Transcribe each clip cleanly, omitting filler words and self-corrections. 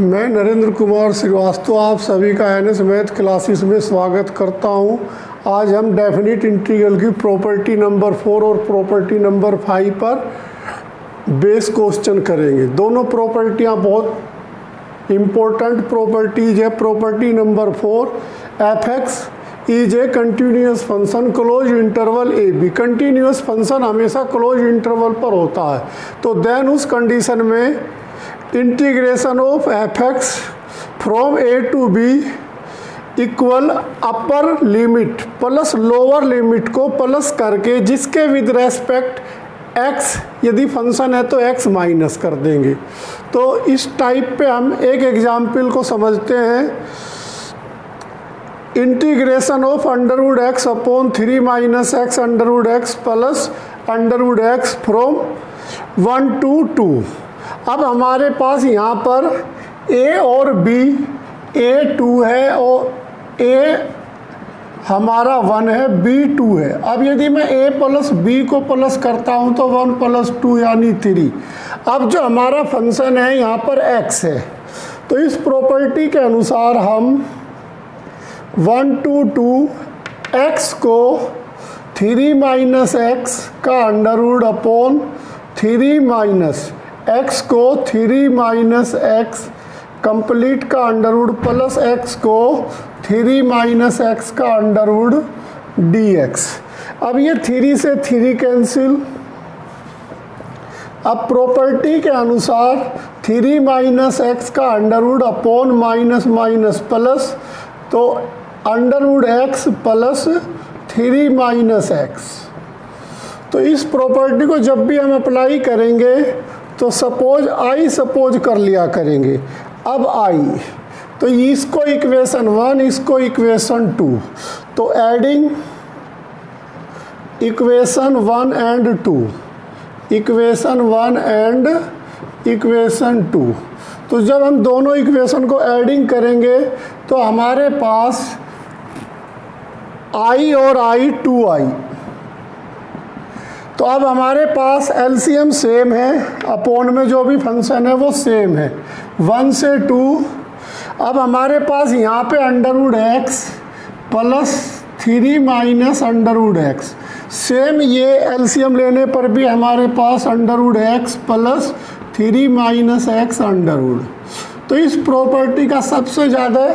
मैं नरेंद्र कुमार श्रीवास्तव आप सभी का एनएस मैथ क्लासेस में स्वागत करता हूं। आज हम डेफिनिट इंटीग्रल की प्रॉपर्टी नंबर 4 और प्रॉपर्टी नंबर 5 पर बेस क्वेश्चन करेंगे। दोनों प्रॉपर्टियां बहुत इम्पोर्टेंट प्रॉपर्टीज है। प्रॉपर्टी नंबर 4, एफ(x) is a continuous function close interval a b. Continuous function हमेशा क्लोज इंटरवल पर होता है, तो देन उस कंडीशन में इंटीग्रेशन ऑफ एफ(x) from a to b equal upper limit plus lower limit को प्लस करके जिसके विद रेस्पेक्ट x यदि फंक्शन है तो x माइनस कर देंगे। तो इस टाइप पे हम एक एग्जाम्पल को समझते हैं। Integration of √x upon 3 minus x √x plus √x from 1 to 2। अब हमारे पास यहाँ पर a और b, a 2 है और a हमारा 1 है, b 2 है। अब यदि मैं a प्लस b को प्लस करता हूँ तो 1 प्लस 2 यानी 3। अब जो हमारा फंक्शन है यहाँ पर x है, तो इस प्रॉपर्टी के अनुसार हम 1 to 2 x को 3 माइनस x का अंडरवुड अपॉन 3 माइनस x को 3 माइनस x कंप्लीट का अंडरवुड प्लस x को 3 माइनस x का अंडरवुड dx। अब ये 3 से 3 कैंसिल। अब प्रॉपर्टी के अनुसार 3 माइनस x का under root upon minus minus plus, तो under root x plus 3 minus x। तो इस प्रॉपर्टी को जब भी हम अप्लाई करेंगे तो सपोज कर लिया करेंगे। अब i, तो इसको इक्वेशन 1, इसको इक्वेशन 2, तो adding equation 1 and 2, equation 1 and equation 2। तो जब हम दोनों इक्वेशन को एडिंग करेंगे तो हमारे पास i और i 2i। तो अब हमारे पास एलसीएम सेम है, अपॉन में जो भी फंक्शन है वो सेम है, 1 से 2। अब हमारे पास यहाँ पे under root x plus 3 minus under root x, same ये एलसीएम लेने पर भी हमारे पास under root x plus 3 minus x under root. तो इस प्रॉपर्टी का सबसे ज़्यादा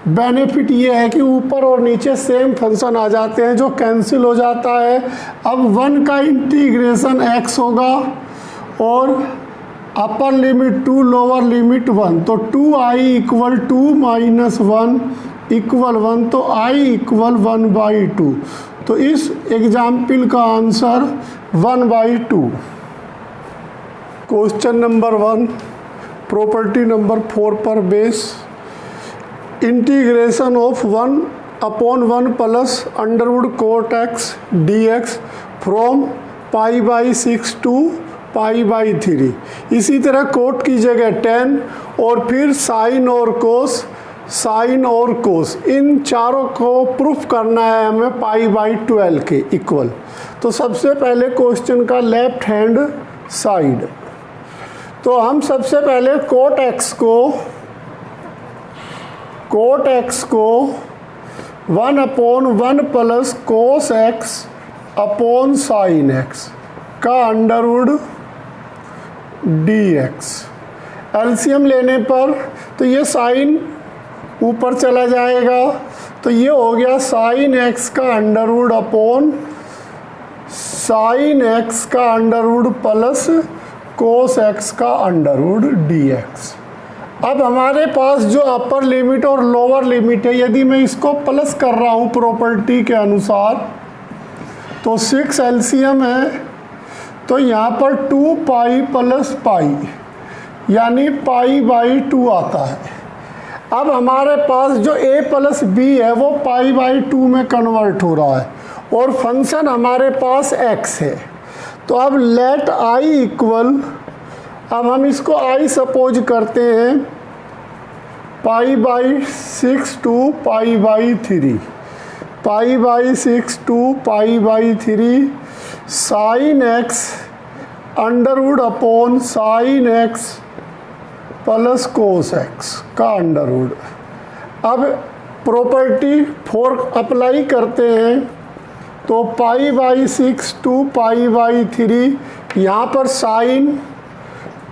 बेनिफिट ये है कि ऊपर और नीचे सेम फंक्शन आ जाते हैं जो कैंसिल हो जाता है। अब 1 का इंटीग्रेशन x होगा और अपर लिमिट 2 लोअर लिमिट 1, तो 2i इक्वल 2 माइनस 1 इक्वल 1, तो i इक्वल 1/2। तो इस एग्जाम्पल का answer 1/2। Question number 1 property number 4 पर base. Integration of 1/1 plus under root cot x dx from π/6 to π/3। इसी तरह कोट की जगह 10 और फिर साइन और कोस, इन चारों को प्रूफ करना है हमें π/12 के इक्वल। तो सबसे पहले क्वेश्चन का लेफ्ट हैंड साइड, तो हम सबसे पहले कोट x को 1/1 plus cos x upon sine x का अंडरवुड dx। एलसीएम लेने पर तो ये साइन ऊपर चला जाएगा, तो ये हो गया साइन x का अंडरवुड अपॉन साइन x का अंडरवुड प्लस कोस x का अंडरवुड dx। अब हमारे पास जो अपर लिमिट और लोअर लिमिट है, यदि मैं इसको प्लस कर रहा हूँ प्रॉपर्टी के अनुसार, तो 6 एलसीएम है, तो यहाँ पर 2π प्लस पाई यानी π/2 आता है। अब हमारे पास जो a प्लस b है वो π/2 में कन्वर्ट हो रहा है और फंक्शन हमारे पास x है। तो अब लेट i इक्वल, अब हम इसको i सपोज करते हैं π/6 to π/3, π/6 to π/3 sine x under root upon sine x plus cos x का अंडर रूट। अब प्रॉपर्टी 4 अप्लाई करते हैं तो π/6 टू π/3, यहाँ पर साइन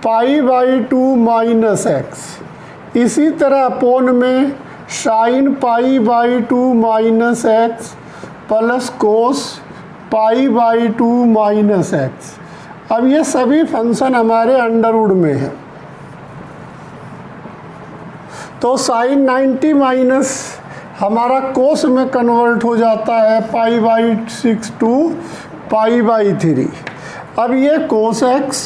π/2 माइनस एक्स, इसी तरह अपोन में sine π/2 minus x plus cos π/2 minus x. अब ये सभी फंक्शन हमारे अंडर रूट में है, तो साइन 90 माइनस हमारा कोस में कन्वर्ट हो जाता है π/6 टू π/3। अब ये कोस एक्स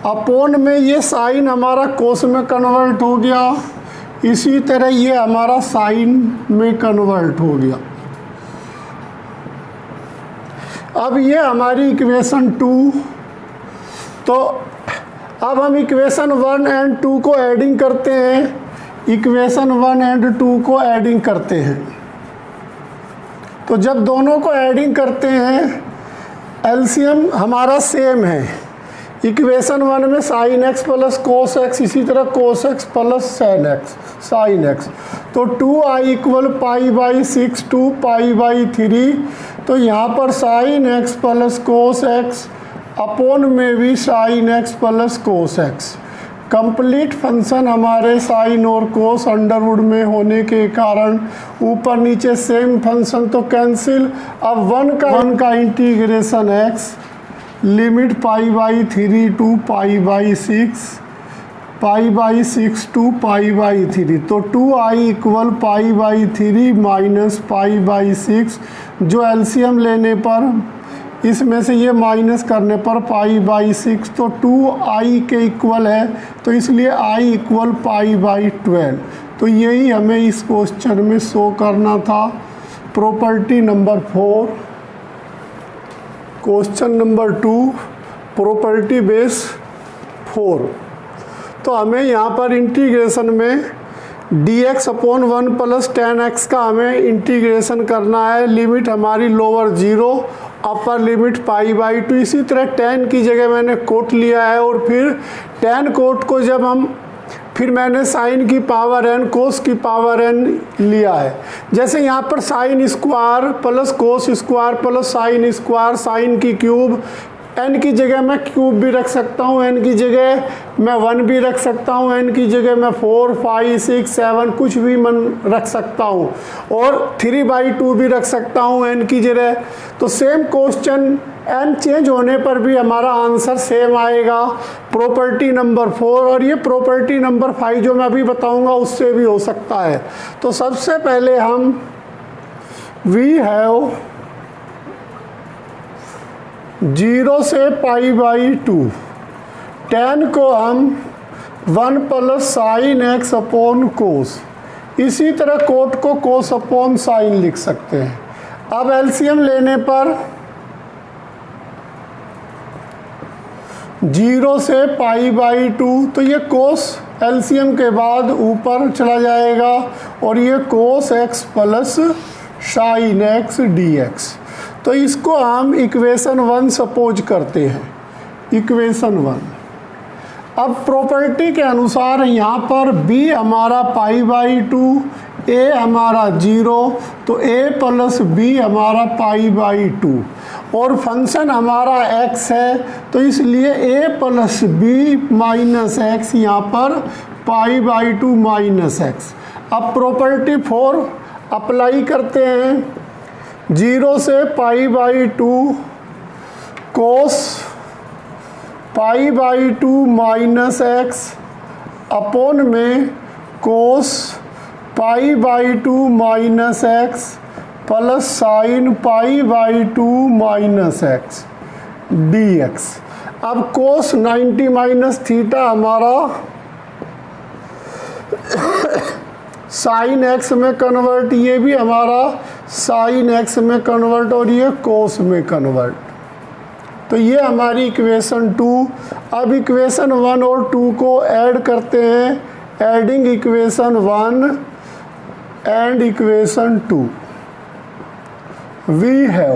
अपोन में ये साइन हमारा कोस में कन्वर्ट हो गया, इसी तरह ये हमारा साइन में कन्वर्ट हो गया। अब ये हमारी इक्वेशन 2, तो अब हम इक्वेशन 1 एंड 2 को एडिंग करते हैं। इक्वेशन 1 एंड 2 को एडिंग करते हैं, तो जब दोनों को एडिंग करते हैं एलसीएम हमारा सेम है। इक्वेशन 1 में sine x plus cos x, इसी तरह cos x plus sine x sine x, तो 2i इक्वल π/6 टू π/3। तो यहाँ पर sine x plus cos x upon में भी sine x plus cos x. Complete function हमारे साइन और कोस अंडर रूट में होने के कारण ऊपर नीचे सेम फंक्शन तो कैंसिल। अब 1 का integration x limit π/3 to π/6 to π/3, तो 2i इक्वल π/3 माइनस π/6, जो एलसीएम लेने पर इसमें से ये माइनस करने पर π/6, तो 2i के इक्वल है, तो इसलिए i इक्वल π/12। तो यही हमें इस क्वेश्चन में शो करना था। Property number 4, question number 2, property base 4। तो हमें यहाँ पर इंटीग्रेशन में dx upon 1 plus tan x का हमें इंटीग्रेशन करना है। लिमिट हमारी लोअर 0, अपर लिमिट π/2। इसी तरह tan की जगह मैंने कोट लिया है, और फिर tan कोट को जब हम फिर मैंने साइन की पावर n कोस की पावर n लिया है। जैसे यहाँ पर sine square plus cos square plus sine square, sine की क्यूब, n की जगह मैं क्यूब भी रख सकता हूँ, n की जगह मैं 1 भी रख सकता हूँ, n की जगह मैं 4, 5, 6, 7 कुछ भी मन रख सकता हूँ, और 3/2 भी रख सकता हूँ n की जगह। तो सेम क्वेश्चन n चेंज होने पर भी हमारा आंसर सेम आएगा। प्रॉपर्टी नंबर 4, और ये प्रॉपर्टी नंबर 5 जो मैं अभी बताऊँगा उससे भी हो सकता है। तो सबसे पहले हम वी हैव 0 से π/2, tan को हम 1 प्लस साइन एक्स अपॉन कोस, इसी तरह कोट को कोस अपॉन साइन लिख सकते हैं। अब एलसीएम लेने पर 0 से π/2, तो ये कोस एलसीएम के बाद ऊपर चला जाएगा, और ये कोस x plus sine x dx। तो इसको हम इक्वेशन 1 सपोज करते हैं, इक्वेशन 1। अब प्रॉपर्टी के अनुसार यहाँ पर b हमारा π/2, a हमारा 0, तो a प्लस b हमारा π/2, और फंक्शन हमारा x है, तो इसलिए a plus b minus x, यहाँ पर π/2 माइनस एक्स। अब प्रॉपर्टी 4 अप्लाई करते हैं। 0 से π/2 कोस π/2 माइनस एक्स अपोन में cos π/2 minus x plus sine π/2 minus x dx। अब कोस 90 माइनस थीटा हमारा साइन एक्स में कन्वर्ट, ये भी हमारा साइन एक्स में कन्वर्ट, और ये कोस में कन्वर्ट। तो ये हमारी इक्वेशन 2। अब इक्वेशन 1 और 2 को ऐड करते हैं। Adding equation 1 and equation 2 we have,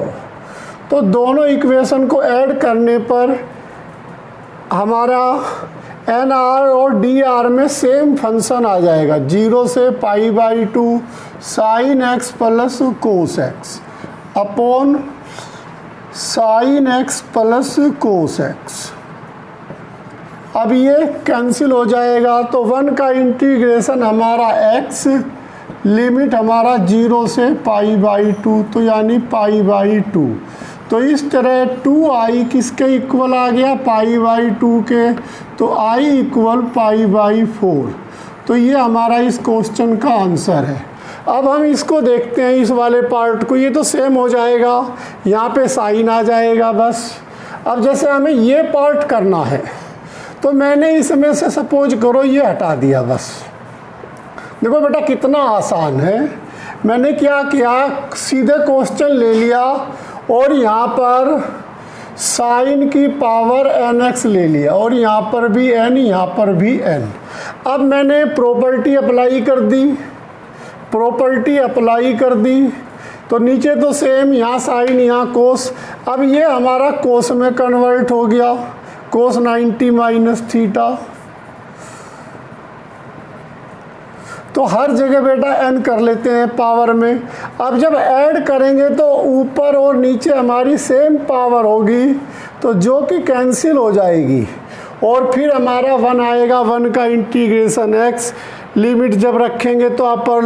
तो दोनों इक्वेशन को ऐड करने पर हमारा एन आर और डी आर में सेम फंक्शन आ जाएगा, 0 से π/2 sine x plus cos x upon sine x plus cos x. अब ये कैंसिल हो जाएगा, तो 1 का इंटीग्रेशन हमारा x, लिमिट हमारा 0 से π/2, तो यानी π/2। तो इस तरह 2i किसके इक्वल आ गया, π/2 के, तो i इक्वल π/4। तो ये हमारा इस क्वेश्चन का आंसर है। अब हम इसको देखते हैं, इस वाले पार्ट को। ये तो सेम हो जाएगा, यहाँ पे साइन आ जाएगा बस। अब जैसे हमें ये पार्ट करना है, तो मैंने इसमें से सपोज करो ये हटा दिया बस। देखो बेटा कितना आसान है। मैंने क्या किया, सीधे क्वेश्चन ले लिया और यहाँ पर साइन की पावर nx ले लिया, और यहाँ पर भी n, यहाँ पर भी n। अब मैंने प्रॉपर्टी अप्लाई कर दी, प्रॉपर्टी अप्लाई कर दी, तो नीचे तो सेम, यहाँ साइन यहाँ कोस। अब ये हमारा कोस में कन्वर्ट हो गया, कोस 90 माइनस थीटा। तो हर जगह बेटा n कर लेते हैं पावर में। अब जब ऐड करेंगे तो ऊपर और नीचे हमारी सेम पावर होगी, तो जो कि कैंसिल हो जाएगी, और फिर हमारा 1 आएगा। 1 का इंटीग्रेशन x, लिमिट जब रखेंगे तो अपर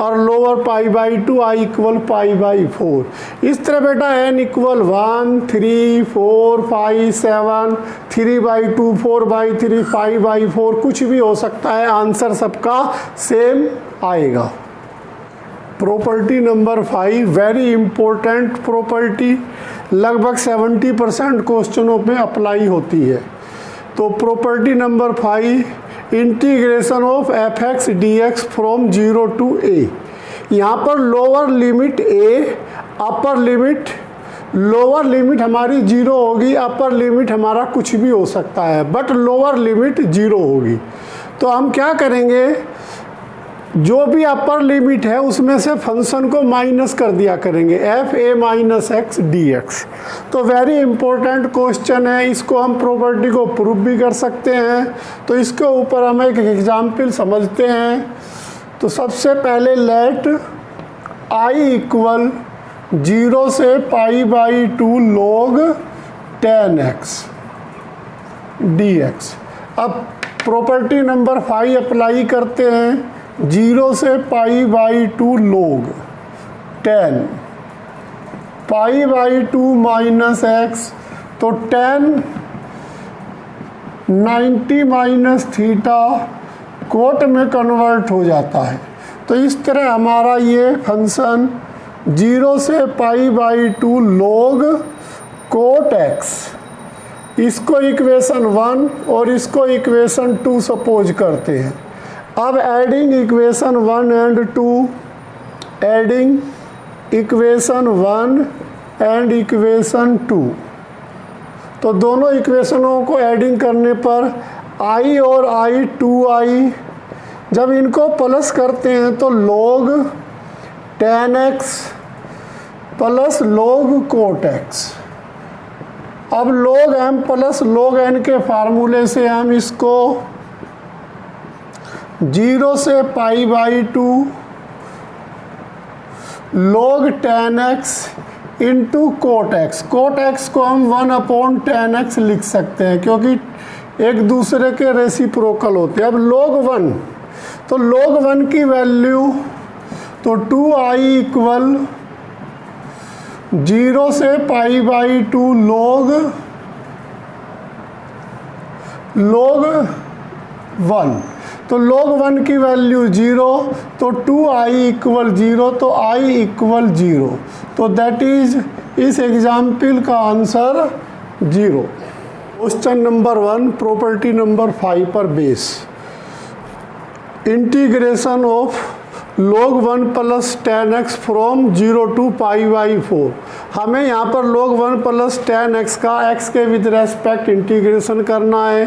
और लोअर π/2, i इक्वल π/4। इस तरह बेटा n इक्वल 1, 3, 4, 5, 7, 3/2, 4/3, 5/4 कुछ भी हो सकता है, आंसर सबका सेम आएगा। Property number 5 very important property, लगभग 70% क्वेश्चनों में अप्लाई होती है। तो property number 5, integration of f(x) dx from 0 to a। यहाँ पर lower limit a, upper limit, lower limit हमारी 0 होगी, अपर लिमिट हमारा कुछ भी हो सकता है, बट लोअर लिमिट 0 होगी। तो हम क्या करेंगे, जो भी अपर लिमिट है उसमें से फंक्शन को माइनस कर दिया करेंगे, f(a-x) dx। तो वेरी इंपॉर्टेंट क्वेश्चन है, इसको हम प्रॉपर्टी को प्रूव भी कर सकते हैं। तो इसके ऊपर हम एक एग्जाम्पल समझते हैं। तो सबसे पहले लेट i इक्वल 0 से π/2 log 10x dx। अब प्रॉपर्टी नंबर 5 अप्लाई करते हैं, 0 से π/2 log 10, π/2 माइनस x, तो 10 90 माइनस थीटा कोट में कन्वर्ट हो जाता है। तो इस तरह हमारा ये फंक्शन 0 से π/2 log कोट x, इसको इक्वेशन 1 और इसको इक्वेशन 2 सपोज करते हैं। अब adding equation 1 and 2, adding equation 1 and equation 2, तो दोनों इक्वेशनों को एडिंग करने पर i और i 2i, जब इनको प्लस करते हैं तो log 10x plus log cot x। अब log m plus log n के फार्मूले से हम इसको 0 से π/2 log 10x into cot x। Cot x को हम 1/10x लिख सकते हैं, क्योंकि एक दूसरे के रेसिप्रोकल होते हैं। अब log 1, तो log 1 की वैल्यू, तो 2i इक्वल 0 से π/2 log 1। तो log 1 की वैल्यू 0, तो 2i इक्वल 0, तो i इक्वल 0। तो दैट इज इस एग्जाम्पल का answer 0। Question number 1 property number 5 पर base, integration of log 1 plus ten x from 0 to π/4। हमें यहाँ पर log 1 प्लस टेन एक्स का x के विद रेस्पेक्ट इंटीग्रेशन करना है।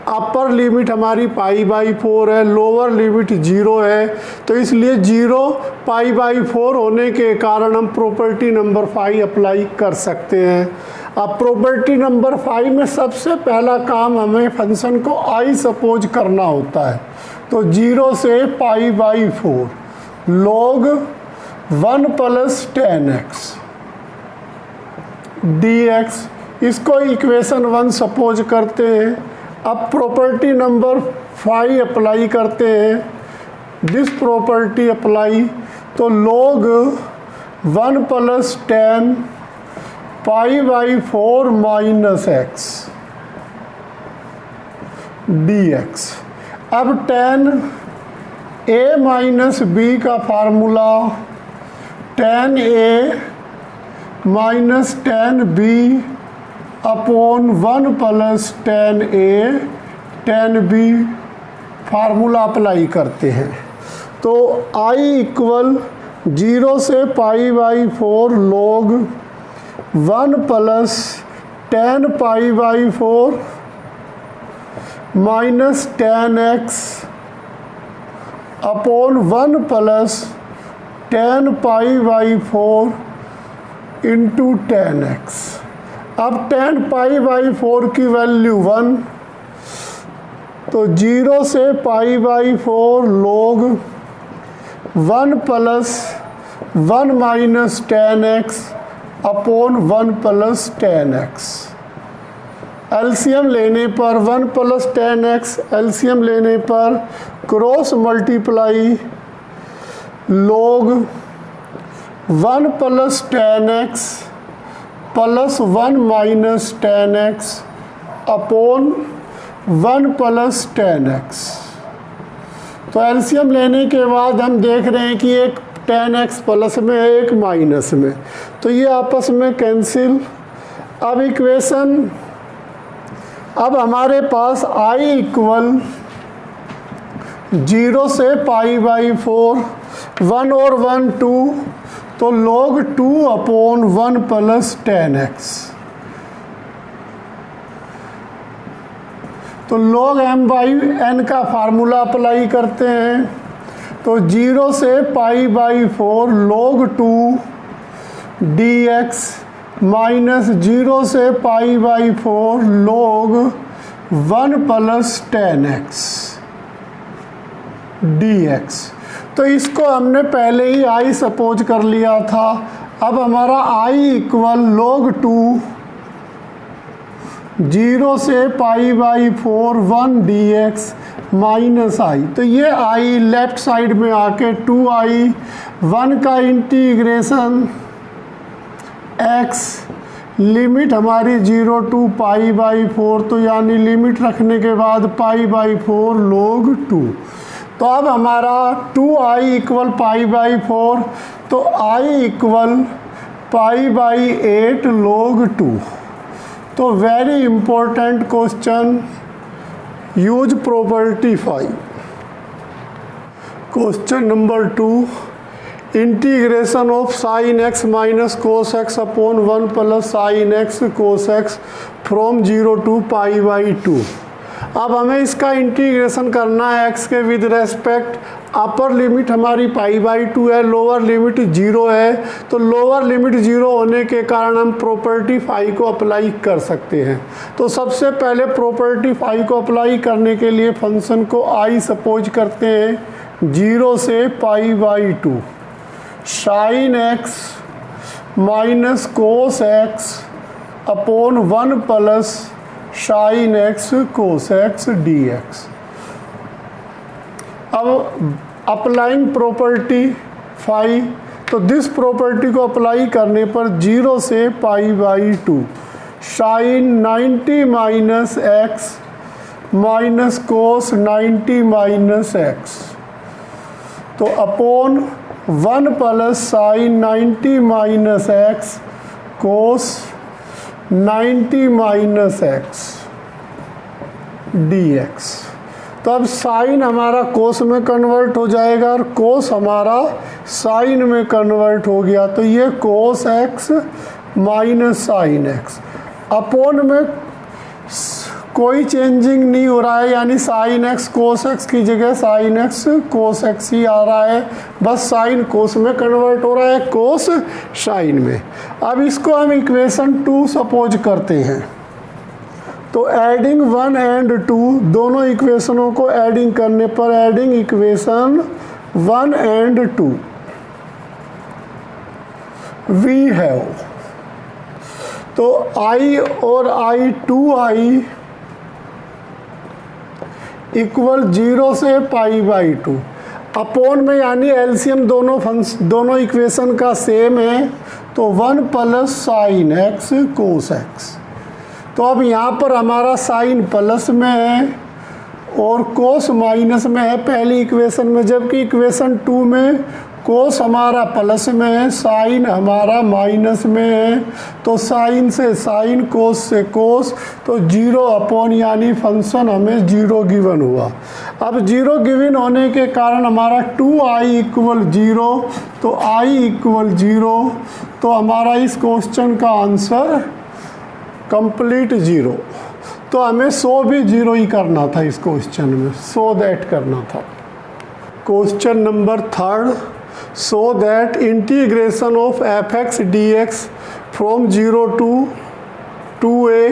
अपर लिमिट हमारी π/4 है, लोअर लिमिट 0 है, तो इसलिए 0 π/4 होने के कारण हम प्रॉपर्टी नंबर 5 अप्लाई कर सकते हैं। अब प्रॉपर्टी नंबर 5 में सबसे पहला काम हमें फंक्शन को i सपोज करना होता है। तो 0 से π/4 log 1 plus ten x dx, इसको इक्वेशन 1 सपोज करते हैं। अब प्रॉपर्टी नंबर 5 अप्लाई करते हैं। दिस प्रॉपर्टी अप्लाई, तो log 1 plus ten π/4 minus x dx। अब tan a माइनस बी का formula tan a minus tan b upon 1 plus tan a tan b formula apply करते हैं। तो i इक्वल 0 से π/4 log 1 plus tan π/4 minus tan x upon 1 plus tan π/4 into tan x। अब tan π/4 की value 1, तो 0 से π/4 log 1 plus 1 minus tan x upon 1 plus tan x। LCM लेने पर 1 प्लस tan x, एलसीएम लेने पर cross multiply log 1 plus tan x plus 1 minus tan x upon 1 plus tan x। तो LCM लेने के बाद हम देख रहे हैं कि एक tan x प्लस में है, एक माइनस में, तो ये आपस में कैंसिल। अब इक्वेशन, अब हमारे पास i इक्वल 0 से π/4 1 और 1 2, तो log 2 upon 1 plus tan x। तो log m/n का फार्मूला अप्लाई करते हैं। तो 0 से π/4 log 2 dx माइनस 0 से π/4 log 1 plus tan x dx। तो इसको हमने पहले ही i सपोज कर लिया था। अब हमारा i इक्वल log 2 0 से π/4 1 dx माइनस i। तो ये i लेफ्ट साइड में आके 2i 1 का इंटीग्रेशन x, लिमिट हमारी 0 टू π/4, तो यानी लिमिट रखने के बाद π/4 log 2। तो अब हमारा 2i इक्वल π/4, तो i इक्वल π/8 log 2। तो very important question, use property 5। Question number 2, integration of sine x minus cos x upon 1 plus sine x cos x from 0 to π/2। अब हमें इसका इंटीग्रेशन करना है x के विद रेस्पेक्ट। अपर लिमिट हमारी π/2 है, lower limit 0 है, तो लोअर लिमिट 0 होने के कारण हम प्रॉपर्टी 5 को अप्लाई कर सकते हैं। तो सबसे पहले प्रॉपर्टी 5 को अप्लाई करने के लिए फंक्शन को i सपोज करते हैं 0 से π/2 sine x minus cos x upon 1 plus sine x cos x dx। अब अप्लाइंग प्रॉपर्टी 5, तो दिस प्रॉपर्टी को अप्लाई करने पर 0 से π/2 sine 90 minus x minus cos 90 minus x, तो upon 1 plus sine 90 minus x cos 90 minus x dx। तो अब sign हमारा कोस में कन्वर्ट हो जाएगा और कोस हमारा साइन में कन्वर्ट हो गया। तो ये cos x minus sine x upon में कोई चेंजिंग नहीं हो रहा है, यानी साइन एक्स कोस एक्स की जगह साइन एक्स कोस एक्स ही आ रहा है, बस साइन कोस में कन्वर्ट हो रहा है, कोस साइन में। अब इसको हम इक्वेशन 2 सपोज करते हैं। तो एडिंग 1 एंड 2 दोनों इक्वेशनों को एडिंग करने पर adding equation 1 and 2 we have, तो i और i 2i इक्वल 0 से पाई बाई 2 अपोन में, यानी एलसीएम दोनों इक्वेशन का सेम है, तो 1 plus sine x cos x. तो अब यहाँ पर हमारा साइन प्लस में है और कोस माइनस में है पहली इक्वेशन में, जबकि इक्वेशन 2 में कोस हमारा प्लस में है, साइन हमारा माइनस में है। तो साइन से साइन, कोस से कोस, तो 0 अपॉन, यानी फंक्शन हमें 0 गिवन हुआ। अब 0 गिवन होने के कारण हमारा 2i इक्वल 0, तो i इक्वल 0, तो हमारा इस क्वेश्चन का आंसर कंप्लीट 0। तो हमें 100 भी 0 ही करना था इस क्वेश्चन में, सो दैट करना था। Question number 3, so that integration of fx dx from 0 to 2a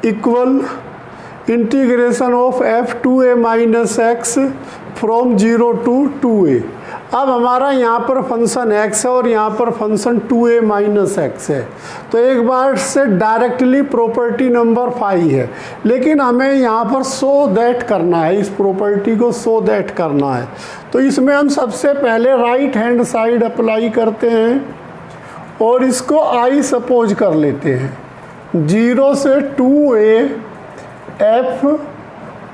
equal integration of f2a minus x from 0 to 2a। अब हमारा यहाँ पर फंक्शन x है और यहाँ पर फंक्शन 2a माइनस एक्स है, तो एक बार से डायरेक्टली प्रॉपर्टी नंबर 5 है, लेकिन हमें यहाँ पर सो दैट करना है, इस प्रॉपर्टी को सो दैट करना है। तो इसमें हम सबसे पहले राइट हैंड साइड अप्लाई करते हैं और इसको i सपोज कर लेते हैं। 0 से 2a f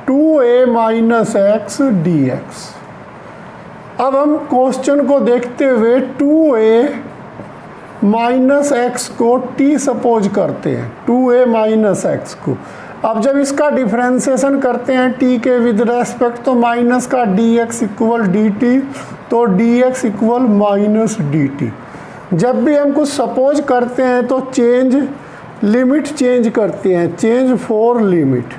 2a minus x D x. अब हम क्वेश्चन को देखते हुए 2a माइनस एक्स को t सपोज करते हैं, 2a माइनस एक्स को। अब जब इसका डिफ्रेंसिएशन करते हैं t के विद रेस्पेक्ट, तो माइनस का dx इक्वल dt, तो dx इक्वल माइनस dt। जब भी हम कुछ सपोज करते हैं तो चेंज लिमिट चेंज करते हैं, change for limit,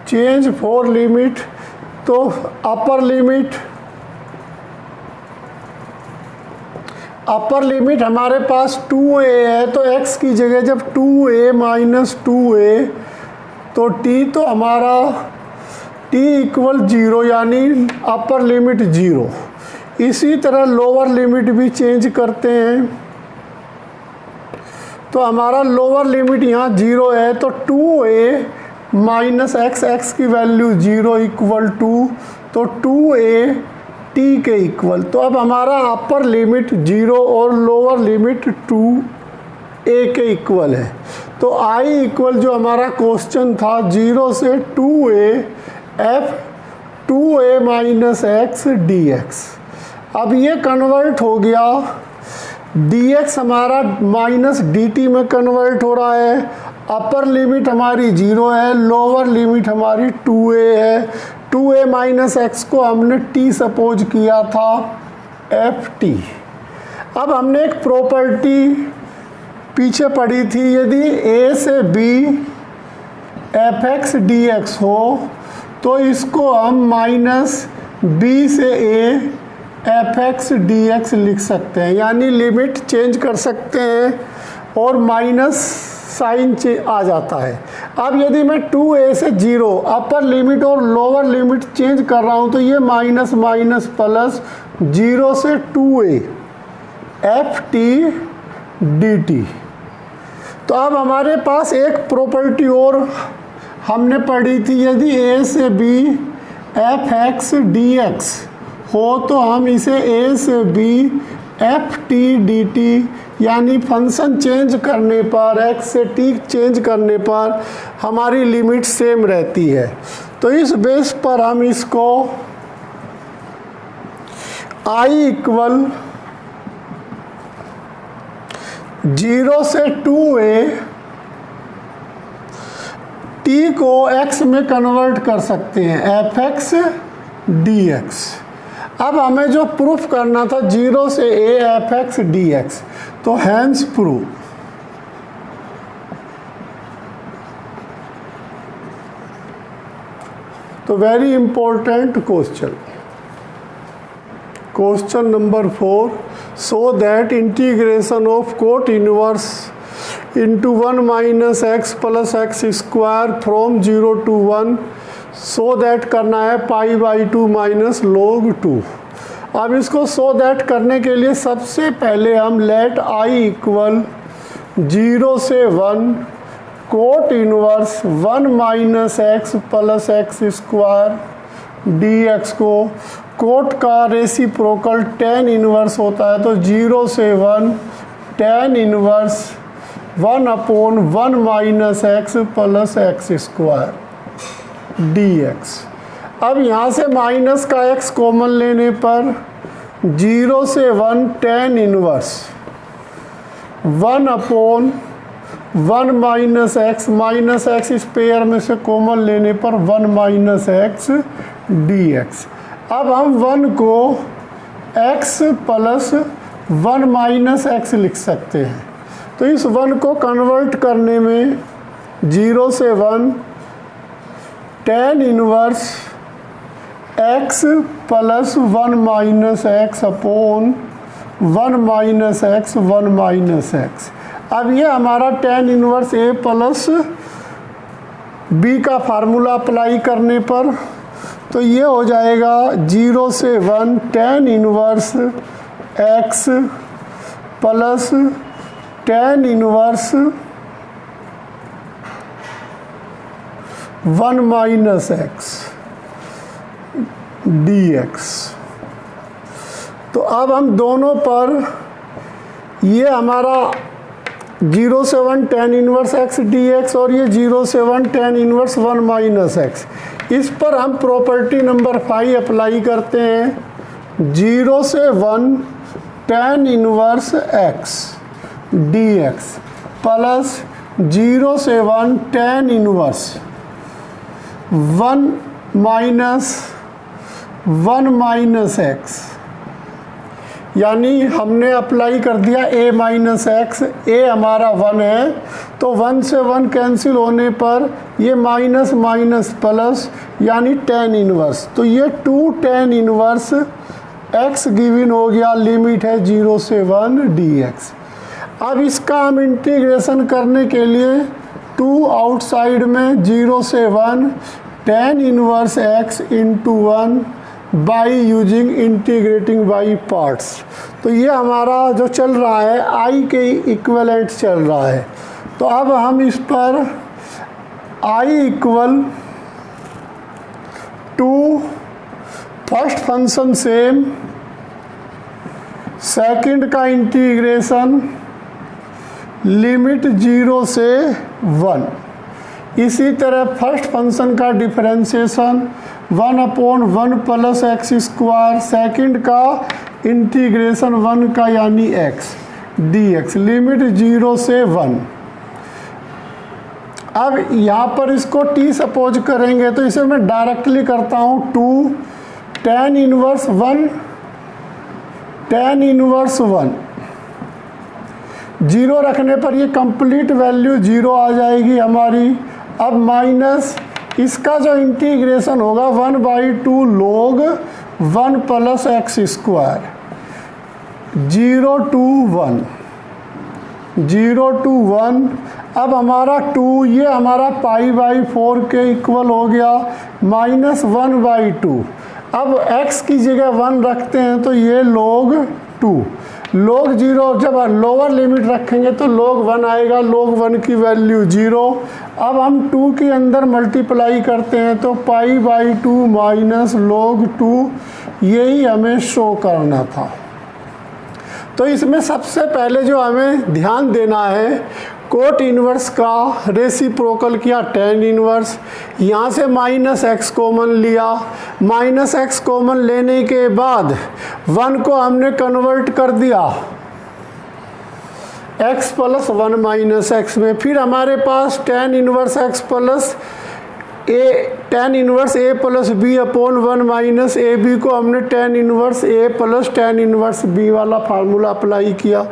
change for limit. तो अपर लिमिट हमारे पास 2a है, तो x की जगह जब 2a माइनस 2a, तो t, तो हमारा t इक्वल 0, यानी अपर लिमिट 0। इसी तरह लोअर लिमिट भी चेंज करते हैं, तो हमारा लोअर लिमिट यहाँ 0 है, तो 2a माइनस एक्स, एक्स की वैल्यू 0 इक्वल 2, तो 2a t के इक्वल। तो अब हमारा अपर लिमिट 0 और लोअर लिमिट 2a के इक्वल है। तो i इक्वल जो हमारा क्वेश्चन था 0 से 2a f 2a minus x dx। अब ये कन्वर्ट हो गया, dx हमारा माइनस dt में कन्वर्ट हो रहा है। अपर लिमिट हमारी 0 है, लोअर लिमिट हमारी 2a है। 2a माइनस एक्स को हमने t सपोज किया था ft। अब हमने एक प्रॉपर्टी पीछे पढ़ी थी, यदि a से b fx dx हो तो इसको हम माइनस b से a fx dx लिख सकते हैं, यानी लिमिट चेंज कर सकते हैं और माइनस साइन आ जाता है। अब यदि मैं 2a से 0 अपर लिमिट और लोअर लिमिट चेंज कर रहा हूं, तो ये माइनस माइनस प्लस 0 से 2a ft dt। तो अब हमारे पास एक प्रॉपर्टी और हमने पढ़ी थी, यदि a से b fx dx हो तो हम इसे a से b ft dt, यानी फंक्शन चेंज करने पर, x से t चेंज करने पर हमारी लिमिट सेम रहती है। तो इस बेस पर हम इसको i इक्वल 0 से 2a t t को x में कन्वर्ट कर सकते हैं, एफ एक्स डी एक्स। अब हमें जो प्रूफ करना था 0 से a F x D x, तो हैंस प्रूव। तो very important question, question number 4, so that integration of cot inverse into 1 minus x plus x square from 0 to 1, so that करना है पाई बाई 2 माइनस log 2। अब इसको so that करने के लिए सबसे पहले हम लेट आई इक्वल 0 से 1 cot inverse 1 minus x plus x square D x को, कोट का रेसिप्रोकल tan इनवर्स होता है, तो 0 से 1 tan inverse 1 upon 1 minus x plus x square D x. अब यहाँ से माइनस का x कॉमन लेने पर 0 से 1 tan inverse 1 upon 1 minus x इस पेयर में से कॉमन लेने पर 1 माइनस एक्स डी एक्स। अब हम 1 को x प्लस 1 माइनस एक्स लिख सकते हैं, तो इस 1 को कन्वर्ट करने में 0 से 1 tan inverse x plus 1 minus x upon 1 minus x 1 minus x. अब ये हमारा tan inverse a plus b का फार्मूला अप्लाई करने पर तो ये हो जाएगा 0 से 1 tan inverse x plus tan inverse 1 minus x D x. तो अब हम दोनों पर ये हमारा 0 से 1 tan inverse x D x और ये 0 से 1 tan इनवर्स 1 माइनस एक्स, इस पर हम प्रॉपर्टी नंबर 5 अप्लाई करते हैं। 0 से 1 tan inverse x D x plus 0 से 1 tan इनवर्स 1 माइनस एक्स, यानी हमने अप्लाई कर दिया a माइनस एक्स, a हमारा 1 है, तो 1 से 1 कैंसिल होने पर ये माइनस माइनस प्लस यानी tan इनवर्स, तो ये 2 tan इनवर्स x गिवन हो गया, लिमिट है 0 से 1 dx। अब इसका हम इंटीग्रेशन करने के लिए 2 आउटसाइड में 0 से 1 tan inverse x into 1 by using integrating by parts. तो ये हमारा जो चल रहा है i के इक्वलेंट चल रहा है। तो अब हम इस पर i equal to first function same, second का इंटीग्रेशन लिमिट 0 से 1, इसी तरह फर्स्ट फंक्शन का differentiation 1 upon 1 plus x square, second का इंटीग्रेशन 1 का यानी x डी एक्स, लिमिट 0 से 1। अब यहाँ पर इसको t सपोज करेंगे तो इसे मैं डायरेक्टली करता हूँ 2 tan इनवर्स 1 0 रखने पर ये कंप्लीट वैल्यू 0 आ जाएगी हमारी। अब माइनस इसका जो इंटीग्रेशन होगा 1/2 log 1 plus x square 0 to 1। अब हमारा 2 ये हमारा π/4 के इक्वल हो गया, माइनस 1/2। अब x की जगह 1 रखते हैं तो ये log 2, log 0 जब लोअर लिमिट रखेंगे तो log 1 आएगा, log 1 की वैल्यू 0। अब हम 2 के अंदर मल्टीप्लाई करते हैं तो π/2 माइनस log 2, यही हमें शो करना था। तो इसमें सबसे पहले जो हमें ध्यान देना है, कोट इनवर्स का रेसिप्रोकल किया tan इनवर्स, यहाँ से माइनस एक्स कॉमन लिया, माइनस एक्स कॉमन लेने के बाद 1 को हमने कन्वर्ट कर दिया x प्लस 1 माइनस एक्स में, फिर हमारे पास tan inverse x plus tan inverse a plus B upon 1 minus A B को हमने tan inverse a plus tan inverse b वाला फार्मूला अप्लाई किया।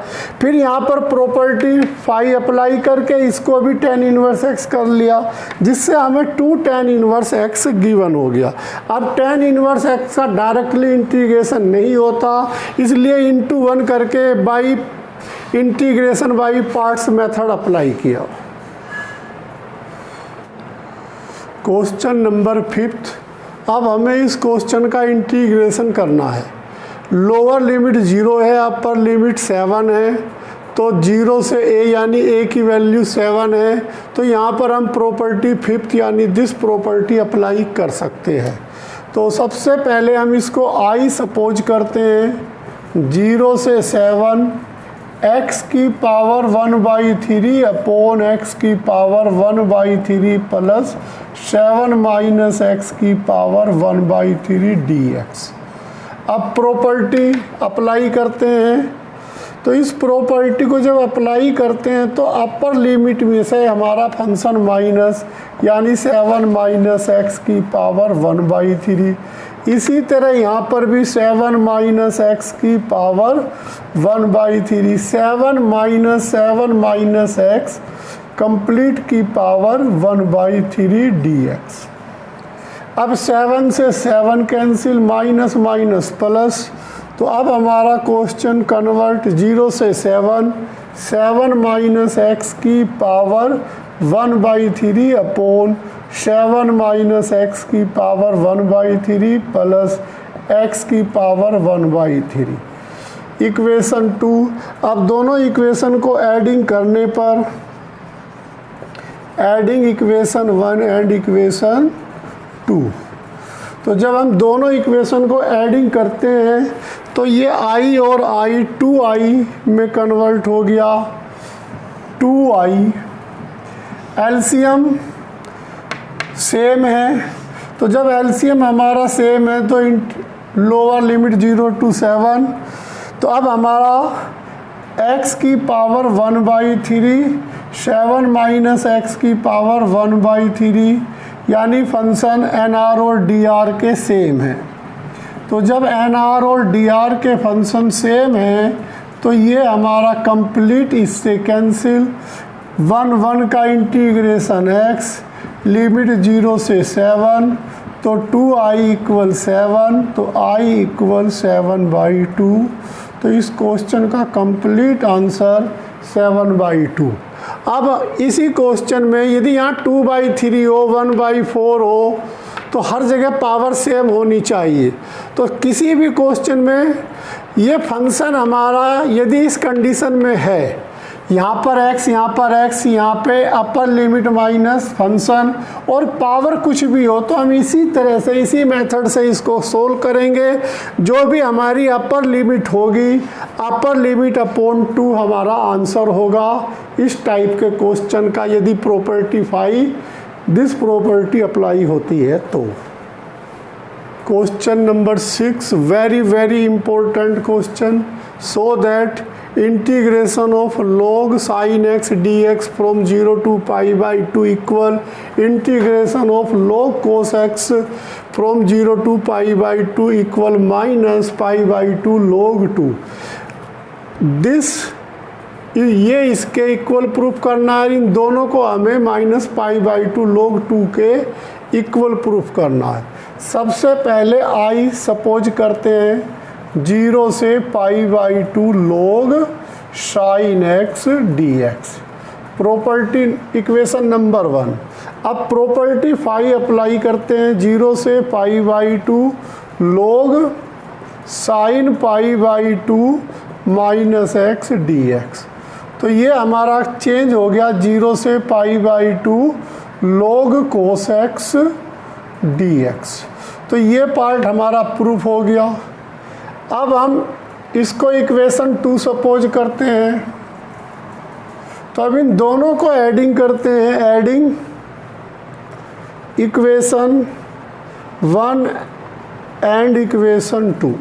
फिर यहाँ पर प्रॉपर्टी फाई अप्लाई करके इसको भी tan इनवर्स x कर लिया, जिससे हमें 2 tan इनवर्स x गिवन हो गया। अब tan इनवर्स x का डायरेक्टली इंटीग्रेशन नहीं होता, इसलिए इंटू 1 करके by integration by parts method apply किया। Question number 5। अब हमें इस क्वेश्चन का इंटीग्रेशन करना है। लोअर लिमिट 0 है, अपर लिमिट 7 है, तो 0 से a यानी a की वैल्यू 7 है, तो यहाँ पर हम प्रॉपर्टी 5th यानी दिस प्रॉपर्टी अप्लाई कर सकते हैं। तो सबसे पहले हम इसको i सपोज करते हैं। 0 से 7 x की पावर 1/3 अपॉन x की पावर 1/3 प्लस 7 माइनस x की पावर 1/3 dx। अब प्रॉपर्टी अप्लाई करते हैं, तो इस प्रॉपर्टी को जब अप्लाई करते हैं तो अपर लिमिट में से हमारा फंक्शन माइनस यानी 7 माइनस एक्स की पावर 1/3, इसी तरह यहाँ पर भी 7 माइनस एक्स की पावर 1/3, 7 माइनस एक्स कंप्लीट की पावर 1/3 dx। अब 7 से 7 कैंसिल, माइनस माइनस प्लस, तो अब हमारा क्वेश्चन कन्वर्ट 0 से 7 माइनस एक्स की पावर 1/3 अपॉन 7 माइनस एक्स की पावर 1/3 प्लस एक्स की पावर 1/3। इक्वेशन 2। अब दोनों इक्वेशन को एडिंग करने पर, एडिंग इक्वेशन 1 एंड इक्वेशन 2, तो जब हम दोनों इक्वेशन को एडिंग करते हैं तो ये i और i 2i में कन्वर्ट हो गया, 2i। एलसीएम सेम है, तो जब एलसीएम हमारा सेम है तो लोअर लिमिट 0 to 7, तो अब हमारा x की पावर 1/3 7 माइनस एक्स की पावर 1/3 यानी फंक्शन nr और dr के सेम है। तो जब nr और dr के फंक्शन सेम हैं तो ये हमारा कंप्लीट इससे कैंसिल, 1 का इंटीग्रेशन x लिमिट 0 से 7, तो 2i इक्वल 7, तो i इक्वल 7/2। तो इस क्वेश्चन का कंप्लीट आंसर 7/2। अब इसी क्वेश्चन में यदि यहाँ 2/3 हो, 1/4 हो, तो हर जगह पावर सेम होनी चाहिए। तो किसी भी क्वेश्चन में ये फंक्शन हमारा यदि इस कंडीशन में है, यहाँ पर x, यहाँ पर x, यहाँ पे अपर लिमिट माइनस फंक्शन और पावर कुछ भी हो, तो हम इसी तरह से इसी मेथड से इसको सोल्व करेंगे। जो भी हमारी अपर लिमिट होगी, अपर लिमिट अपॉन 2 हमारा आंसर होगा इस टाइप के क्वेश्चन का, यदि प्रॉपर्टी दिस प्रॉपर्टी अप्लाई होती है तो। Question number 6, very important question. So that integration of log sin x dx from 0 to π/2 equal integration of log cos x from 0 to π/2 equal minus π/2 log 2। This ये इसके equal proof करना है, इन दोनों को हमें माइनस π/2 log 2 के equal proof करना है। सबसे पहले i सपोज करते हैं 0 से π/2 log sin x dx, property equation number 1। अब प्रॉपर्टी फाई अप्लाई करते हैं, 0 से π/2 log sin π/2 minus x dx। तो ये हमारा चेंज हो गया 0 से π/2 log cos x dx। तो ये पार्ट हमारा प्रूफ हो गया। अब हम इसको इक्वेशन 2 सपोज करते हैं, तो अब इन दोनों को एडिंग करते हैं। Adding equation 1 and equation 2।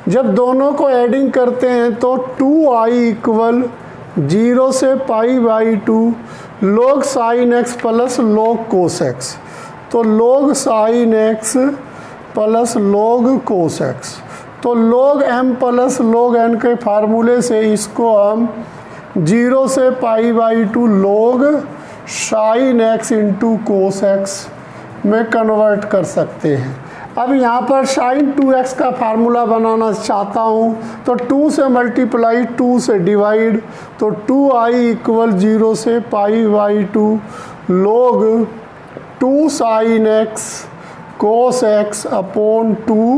जब दोनों को एडिंग करते हैं तो 2i इक्वल 0 से pi by 2 log sin x plus log cos x। तो log sin x plus log cos x, तो log m plus log n के फार्मूले से इसको हम 0 से pi by 2 log sin x into cos x में कन्वर्ट कर सकते हैं। अब यहाँ पर sin 2x का फार्मूला बनाना चाहता हूँ तो 2 से मल्टीप्लाई 2 से डिवाइड, तो 2i इक्वल 0 से pi by 2 log 2 sin x cos x upon 2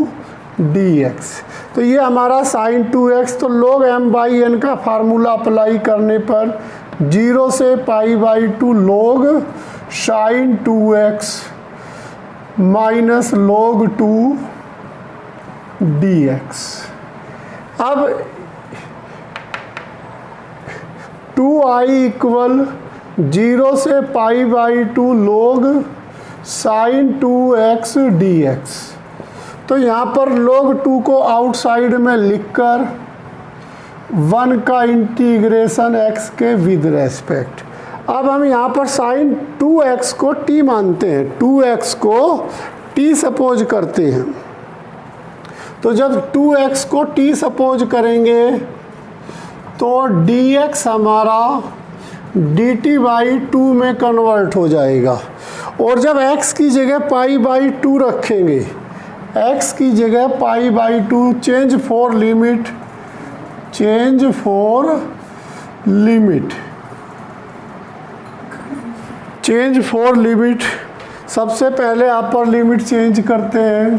dx। तो ये हमारा sin 2x, तो log m बाई n का फार्मूला अप्लाई करने पर 0 से pi by 2 log sin 2x minus log 2 dx। अब 2i इक्वल 0 से pi by 2 log sin 2x dx। तो यहाँ पर log 2 को आउटसाइड में लिखकर 1 का इंटीग्रेशन x के विद रेस्पेक्ट। अब हम यहाँ पर sin 2x को t मानते हैं, 2x को t सपोज करते हैं। तो जब 2x को t सपोज करेंगे तो dx हमारा dt बाई 2 में कन्वर्ट हो जाएगा, और जब x की जगह पाई बाई 2 रखेंगे, x की जगह pi by 2, change for limit, change for limit, change for limit, सबसे पहले अपर लिमिट चेंज करते हैं।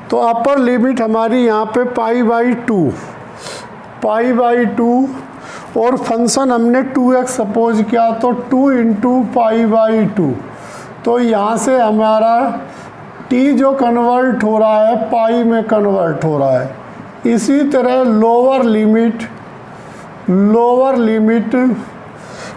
तो अपर लिमिट हमारी यहाँ पे पाई बाई 2, पाई बाई 2, और फंक्शन हमने 2x सपोज किया तो 2 इंटू पाई बाई 2। तो यहाँ से हमारा t जो कन्वर्ट हो रहा है पाई में कन्वर्ट हो रहा है। इसी तरह लोअर लिमिट, लोअर लिमिट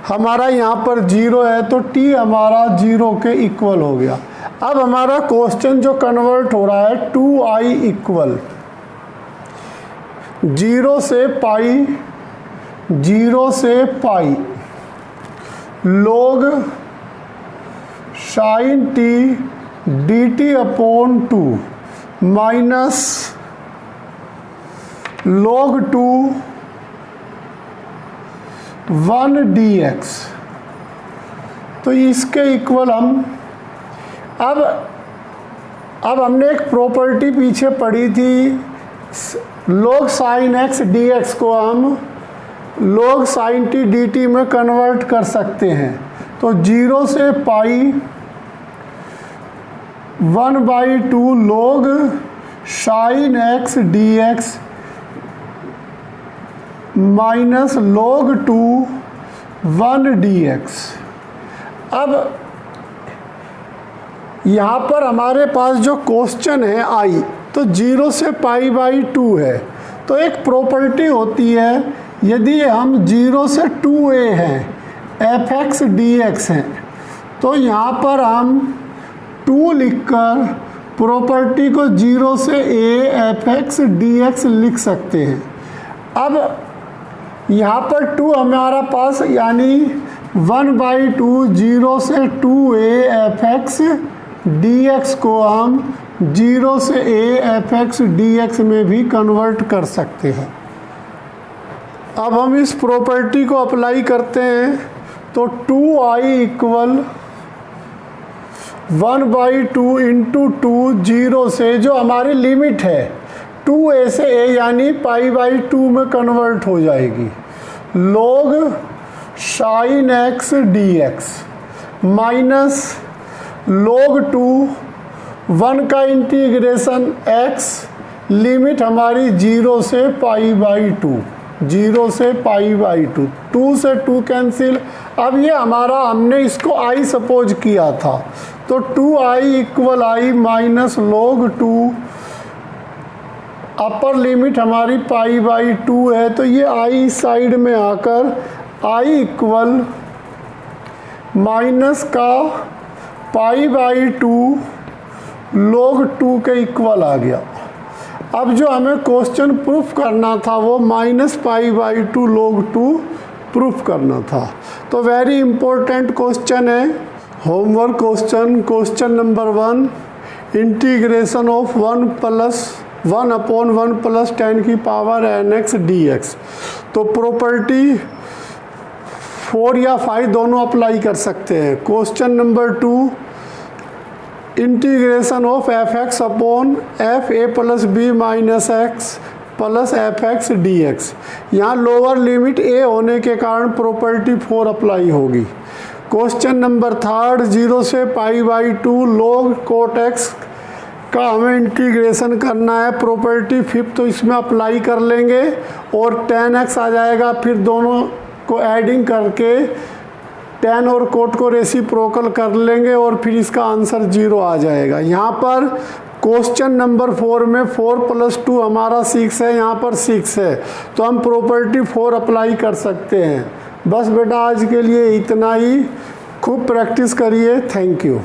हमारा यहाँ पर 0 है तो t हमारा 0 के इक्वल हो गया। अब हमारा क्वेश्चन जो कन्वर्ट हो रहा है 2i इक्वल 0 से पाई, 0 से पाई log sin t dt upon 2 minus log 2 1 dx। तो इसके इक्वल हम अब हमने एक प्रॉपर्टी पीछे पढ़ी थी, log sin x dx को हम log sin t dt में कन्वर्ट कर सकते हैं। तो 0 से पाई 1 by 2 log sin x dx minus log 2 1 dx। अब यहाँ पर हमारे पास जो क्वेश्चन है i, तो 0 से पाई बाई 2 है, तो एक प्रॉपर्टी होती है, यदि हम 0 से 2a हैं fx dx हैं, तो यहाँ पर हम 2 लिखकर प्रॉपर्टी को 0 से a fx dx लिख सकते हैं। अब यहाँ पर 2 हमारा पास यानी 1 बाई 2 0 से 2a fx dx को हम 0 से a fx dx में भी कन्वर्ट कर सकते हैं। अब हम इस प्रॉपर्टी को अप्लाई करते हैं तो 2i इक्वल 1 बाई 2 इंटू 2 0 से जो हमारी लिमिट है 2a से a यानी पाई बाई 2 में कन्वर्ट हो जाएगी, log sin x dx minus log 2 1 का इंटीग्रेशन x, लिमिट हमारी 0 से पाई बाई 2, 0 से पाई बाई 2, 2 से 2 कैंसिल। अब ये हमारा हमने इसको i सपोज किया था, तो 2i equal i minus log 2, upper limit हमारी पाई बाई 2 है, तो ये i साइड में आकर i इक्वल माइनस का पाई बाई 2 log 2 के इक्वल आ गया। अब जो हमें क्वेश्चन प्रूफ करना था वो -π/2 log 2 प्रूफ करना था। तो वेरी इंपॉर्टेंट क्वेश्चन है, homework question number 1, integration of 1 + 1 + 10⁻⁴ dx। तो प्रॉपर्टी 4 या 5 दोनों अप्लाई कर सकते हैं। Question number 2, integration of fx upon fa + b - x + fx dx। यहाँ लोअर लिमिट a होने के कारण प्रॉपर्टी 4 अप्लाई होगी। क्वेश्चन नंबर 3, 0 से π/2 log cot x का हमें इंटीग्रेशन करना है, प्रॉपर्टी 5 तो इसमें अप्लाई कर लेंगे और 10x आ जाएगा, फिर दोनों को एडिंग करके 10 और कोट को रेसिप्रोकल कर लेंगे और फिर इसका आंसर 0 आ जाएगा। यहाँ पर क्वेश्चन नंबर 4 में 4 + 2 हमारा 6 है, यहाँ पर 6 है, तो हम प्रॉपर्टी 4 अप्लाई कर सकते हैं। बस बेटा आज के लिए इतना ही, खूब प्रैक्टिस करिए। Thank you.